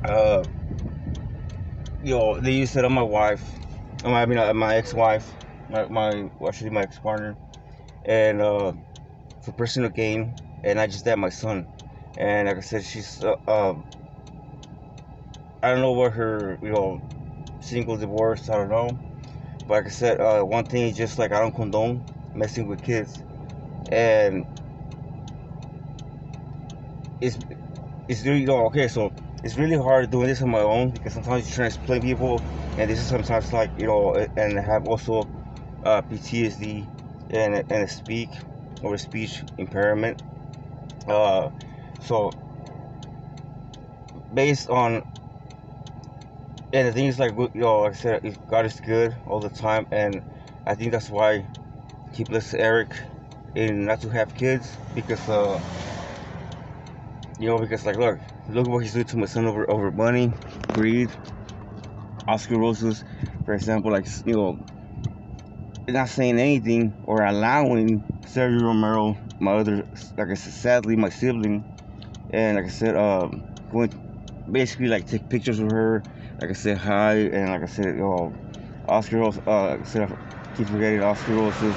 Uh, they used it on my wife. My ex-wife, actually my ex-partner, and for personal gain. And I just had my son, and like I said, she's I don't know what her single, divorce, I don't know. But like I said, one thing is just like I don't condone messing with kids, and it's it's really okay. So it's really hard doing this on my own because sometimes you try to explain people, and this is sometimes like and I have also PTSD and a speech impairment. Uh, so based on and the thing is like like I said, God is good all the time, and I think that's why He blessed Eric in not to have kids because because like look what he's doing to my son over money, greed, Oscar Roses, for example, like not saying anything or allowing Sergio Romero, my other, like I said, sadly my sibling, and like I said, going basically like take pictures with her, like I said hi, and like I said, Oscar Roses, like I said, I keep forgetting Oscar Roses.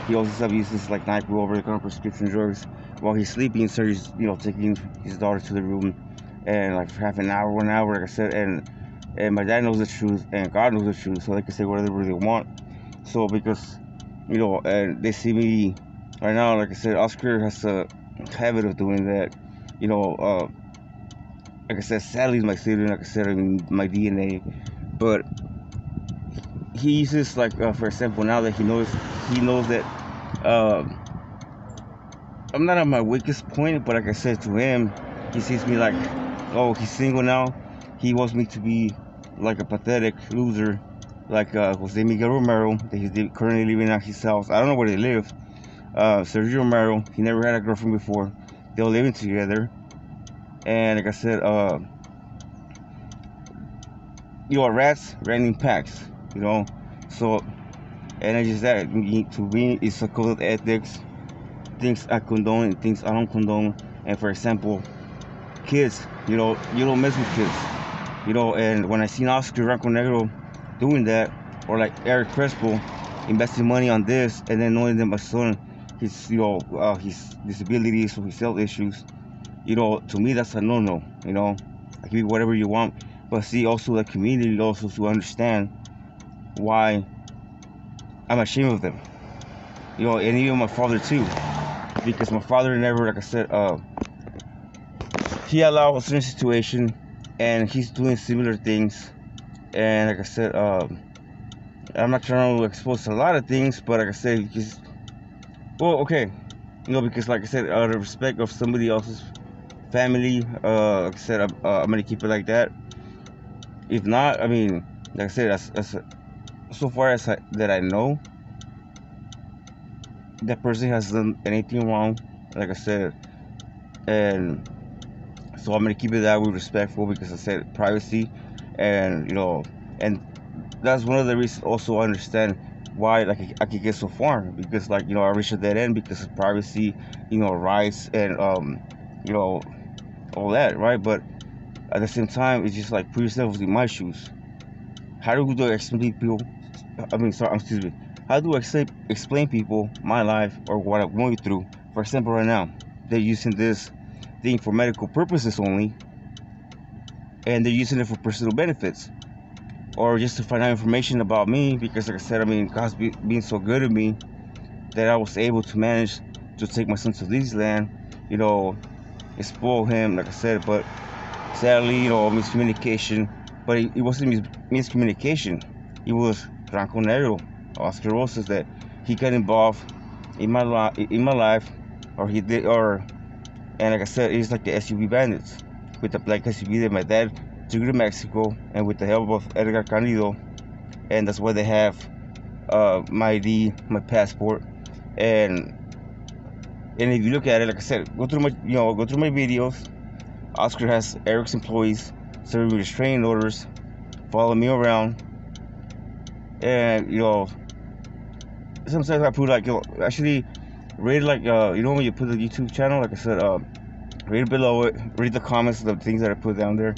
He also uses like NyQuil over-the-counter prescription drugs while he's sleeping. So he's taking his daughter to the room, and like for half an hour, 1 hour, like I said, and my dad knows the truth, and God knows the truth, so they can say whatever they want. So because and they see me right now, like I said, Oscar has a habit of doing that. Like I said, sadly, he's my sibling. Like I said, in my DNA, but he uses like for example, now that he knows that I'm not at my weakest point, but like I said to him, he sees me like, oh, he's single now. He wants me to be like a pathetic loser, like Jose Miguel Romero, that he's currently living at his house. I don't know where they live. Sergio Romero, he never had a girlfriend before. They were living together, and like I said, rats ran in packs, So, and it's just that to me, it's a code of ethics. Things I condone and things I don't condone. And for example, kids, you don't mess with kids, And when I seen Oscar Ranko Negro doing that, or like erick.CRESPO investing money on this, and then knowing that my son, his disabilities or his health issues, to me that's a no-no. I give you whatever you want, but see also the community also to understand why I'm ashamed of them, and even my father too. Because my father never, like I said, he allowed a certain situation, and he's doing similar things. And like I said, I'm not trying to expose a lot of things, but like I said, because, okay, because like I said, out of respect of somebody else's family, like I said, I'm gonna keep it like that. If not, I mean, like I said, so far as that I know, that person has done anything wrong, like I said, and so I'm gonna keep it that way, respectful, because I said privacy, and and that's one of the reasons. Also, I understand why I could get so far, because I reached a dead end because of privacy, rights, and all that, right? But at the same time, it's just like put yourself in my shoes. How do I explain people? I mean, sorry, excuse me. How do I explain people my life or what I'm going through? For example, right now, they're using this thing for medical purposes only, and they're using it for personal benefits, or just to find out information about me. Because, like I said, I mean, God's being so good to me that I was able to manage to take my son to Disneyland, and spoil him, like I said. But sadly, miscommunication. But it wasn't miscommunication. It was Ranko Negro, Oscar Roses, that he got involved in my life, or he did, and like I said, it's like the SUV bandits with the black SUV that my dad took to Mexico, and with the help of Edgar Candido, and that's why they have my ID, my passport, and if you look at it, like I said, go through my videos. Oscar has Eric's employees serving restraining orders, follow me around, and sometimes I put like actually rate like when you put the YouTube channel, like I said, read below it, read the comments of the things that I put down there,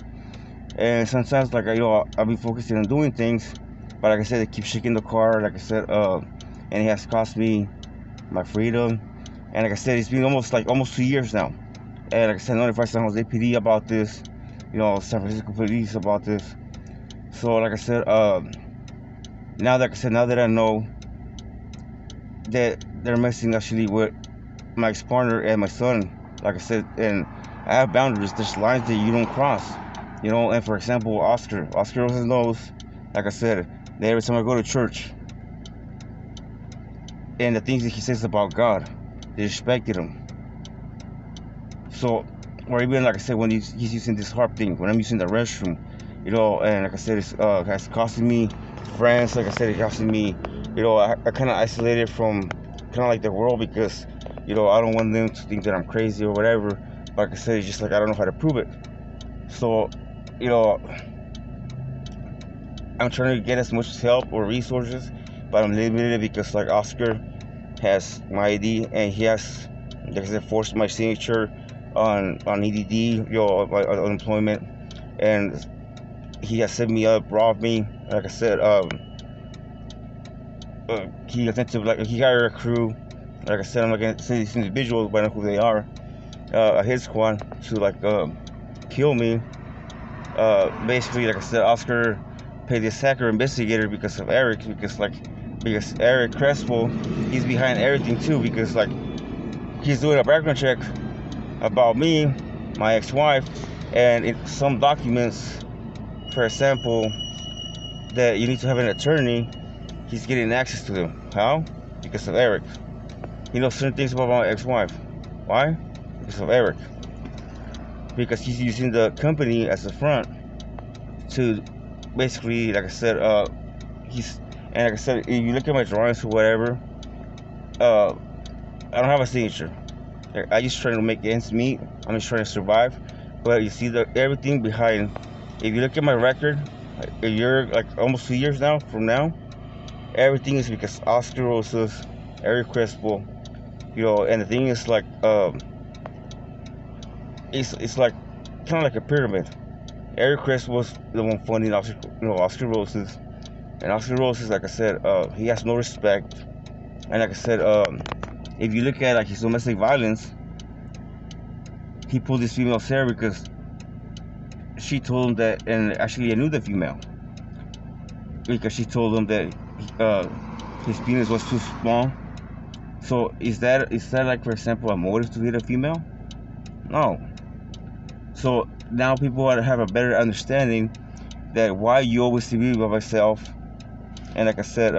And sometimes, like, I'll be focusing on doing things, but like I said, it keeps shaking the car. Like I said, and it has cost me my freedom. And like I said, it's been almost 2 years now. And like I said, I notified San Jose PD about this, San Francisco Police about this. So like I said, now that I know that they're messing actually with my ex-partner and my son, like I said, and I have boundaries. There's lines that you don't cross, And for example, Oscar also knows, like I said, that every time I go to church, and the things that he says about God, they respected him. So, or even like I said, when he's using this harp thing, when I'm using the restroom, and like I said, it's has costing me friends. Like I said, it costing me, I kind of isolated from kind of like the world because, I don't want them to think that I'm crazy or whatever. But like I said, it's just like I don't know how to prove it. So, I'm trying to get as much help or resources, but I'm limited because like Oscar has my ID and he has, like I said, forced my signature on EDD, my unemployment, and he has set me up, robbed me. Like I said, he attempted he hired a crew. Like I said, I'm not gonna say these individuals, but I know who they are. A hit squad to kill me. Basically, like I said, Oscar paid this hacker investigator because of Eric, because erick.crespo, he's behind everything too, because he's doing a background check about me, my ex-wife, and some documents, for example, that you need to have an attorney, he's getting access to them. How? Because of Eric. He knows certain things about my ex-wife. Why? Because of Eric. Because he's using the company as a front to basically, like I said, and like I said, if you look at my drawings or whatever, I don't have a signature. I just trying to make ends meet. I'm just trying to survive. But you see everything behind. If you look at my record, a year, almost 2 years now from now, everything is because Oscar Rosas, erick.crespo, and the thing is it's like kind of like a pyramid. erick.crespo was the one funding Oscar Rosas, and Oscar Rosas, like I said, he has no respect. And like I said, if you look at his domestic violence, he pulled this female's hair because she told him that, and actually I knew the female, because she told him that his penis was too small. So is that for example a motive to hit a female? No. So now people have a better understanding that why you always see me by myself. And like I said,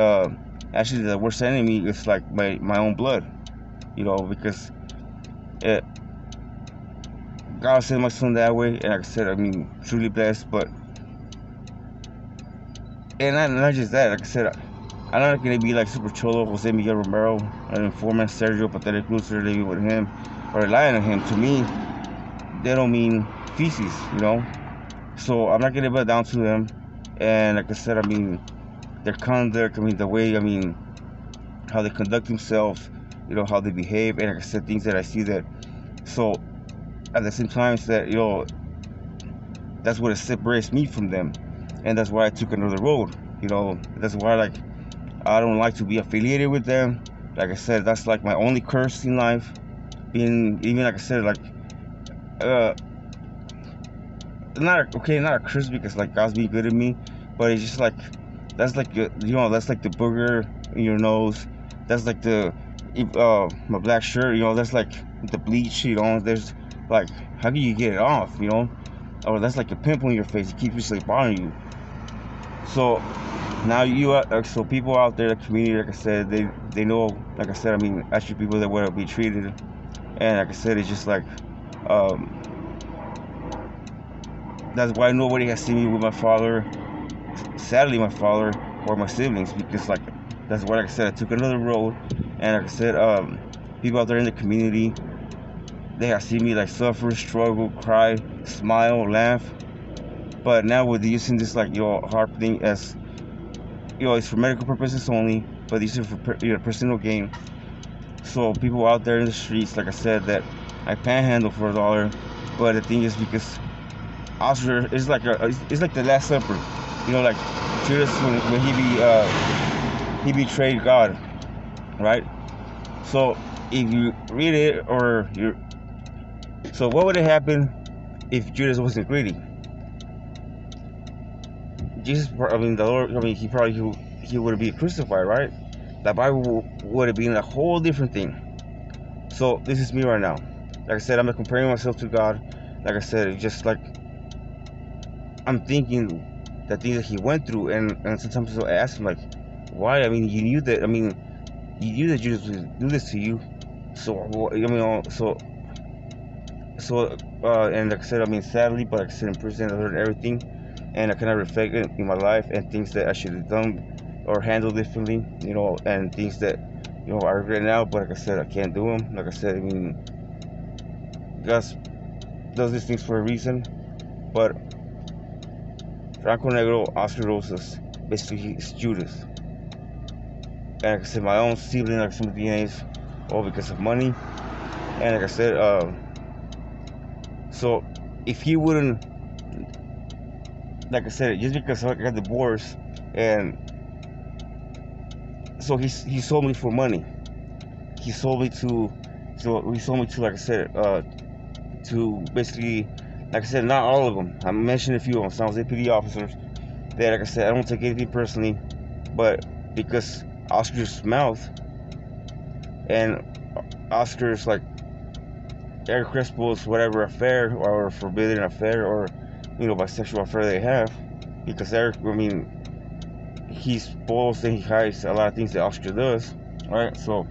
actually the worst enemy is my own blood, because God sent my son that way. And like I said, I mean, truly blessed. But and not just that, like I said, I'm not gonna be super cholo Jose Miguel Romero, an informant, Sergio pathetic loser, living with him or relying on him. To me, they don't mean feces, So I'm not gonna bow down to them. And like I said, I mean, their conduct, the way, how they conduct themselves, how they behave, and like I said, things that I see that. So at the same time, that that's what separates me from them, and that's why I took another road. That's why I don't like to be affiliated with them. Like I said, that's my only curse in life. Even like I said, not a curse because God's being good to me, but it's just that's that's the booger in your nose. That's my black shirt. That's the bleach. There's how can you get it off? Or that's a pimple in your face. It keeps bothering you. So now so people out there, the community, like I said, they know. Like I said, actually people that want to be treated, and like I said, it's just that's why nobody has seen me with my father. Sadly, my father or my siblings, because that's why, like I said, I took another road. And like I said, people out there in the community, they have seen me suffer, struggle, cry, smile, laugh. But now with using this harp thing as it's for medical purposes only, but these are for personal gain. So people out there in the streets, like I said, that I panhandle for $1, but the thing is because Oscar is like it's like the Last Supper, you know, like Judas when he betrayed God, right? So if you read it, or you, so what would have happened if Judas wasn't greedy? Jesus, I mean the Lord, I mean he would be crucified, right? The Bible would have been a whole different thing. So this is me right now. Like I said, I'm not comparing myself to God. Like I said, it's just like I'm thinking the things that he went through, and sometimes I ask him like, why? I mean, you knew that. I mean, you knew that Jesus would do this to you. So I mean, and like I said, I mean, sadly, but like I said, in prison, I learned everything, and I kind of reflect it in my life and things that I should have done or handled differently, you know, and things that, you know, I regret now. But like I said, I can't do them. Like I said, I mean, God does these things for a reason. But Ranko Negro, Oscar Rosas, basically it's Judas. And like I said, my own sibling, like some of the DNAs, all because of money. And like I said, so if he wouldn't, like I said, just because I got divorced, and so he sold me for money. He sold me to, like I said, to basically, like I said, not all of them. I mentioned a few of them. Some APD officers that, like I said, I don't take anything personally, but because Oscar's mouth and Oscar's like Erick.CRESPO's whatever affair or forbidden affair or, you know, bisexual affair they have, because Erick, I mean, he spoils and he hides a lot of things that Oscar does, right? So,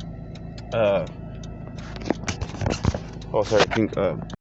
oh sorry, I think